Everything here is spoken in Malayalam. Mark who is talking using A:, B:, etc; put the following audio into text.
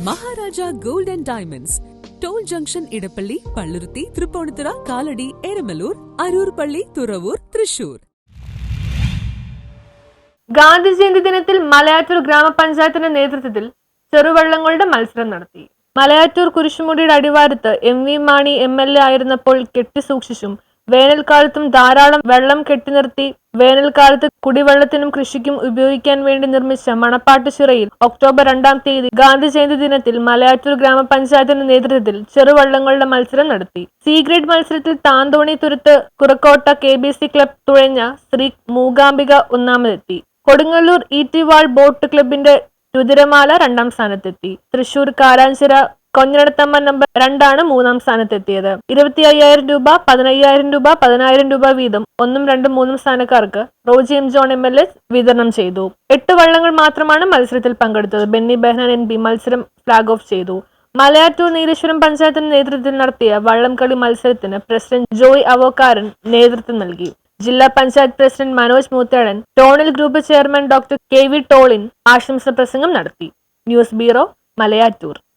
A: Maharaja gold and diamonds, toll junction, Edappally, Palluruthy, Tripunithura, Kalady, Eramalloor, Aroor Palli, Thuravoor, Thrissur.
B: Gandhi Jayanti ദിനത്തിൽ മലയാറ്റൂർ ഗ്രാമപഞ്ചായത്തിന്റെ നേതൃത്വത്തിൽ ചെറുവള്ളങ്ങളുടെ മത്സരം നടത്തി. മലയാറ്റൂർ കുരിശുമുടിയുടെ അടിവാരത്ത് MV മാണി MLA ആയിരുന്നപ്പോൾ കെട്ടിസൂക്ഷിച്ചും വേനൽക്കാലത്തും ധാരാളം വെള്ളം കെട്ടിനിർത്തി വേനൽക്കാലത്ത് കുടിവെള്ളത്തിനും കൃഷിക്കും ഉപയോഗിക്കാൻ വേണ്ടി നിർമ്മിച്ച മണപ്പാട്ടുചിറയിൽ ഒക്ടോബർ 2-ാം തീയതി ഗാന്ധി ജയന്തി ദിനത്തിൽ മലയാറ്റൂർ ഗ്രാമപഞ്ചായത്തിന്റെ നേതൃത്വത്തിൽ ചെറുവള്ളങ്ങളുടെ മത്സരം നടത്തി. സി ഗ്രേഡ് മത്സരത്തിൽ താന്തോണി തുരുത്ത് കുറക്കോട്ട KBC ക്ലബ് തുഴഞ്ഞ ശ്രീ മൂകാംബിക ഒന്നാമതെത്തി. കൊടുങ്ങല്ലൂർ ET വാൾ ബോട്ട് ക്ലബിന്റെ രുതിരമാല 2-ാം സ്ഥാനത്തെത്തി. തൃശൂർ കാരാഞ്ചിറ കൊഞ്ഞനത്തമ്മ നമ്പർ 2 മൂന്നാം സ്ഥാനത്തെത്തിയത്. 25,000 രൂപ, 15,000 രൂപ, 10,000 രൂപ വീതം 1, 2, 3 സ്ഥാനക്കാർക്ക് റോജി M. ജോൺ MLA വിതരണം ചെയ്തു. 8 വള്ളങ്ങൾ മാത്രമാണ് മത്സരത്തിൽ പങ്കെടുത്തത്. ബെന്നി ബെഹനാൻ MP മത്സരം ഫ്ളാഗ് ഓഫ് ചെയ്തു. മലയാറ്റൂർ നീലേശ്വരം പഞ്ചായത്തിന്റെ നേതൃത്വത്തിൽ നടത്തിയ വള്ളംകളി മത്സരത്തിന് പ്രസിഡന്റ് ജോയ് അവോക്കാരൻ നേതൃത്വം നൽകി. ജില്ലാ പഞ്ചായത്ത് പ്രസിഡന്റ് മനോജ് മൂത്തേടൻ, ടോണിൽ group chairman doctor KV Tolin ആശംസ പ്രസംഗം നടത്തി. News bureau, Malayattoor.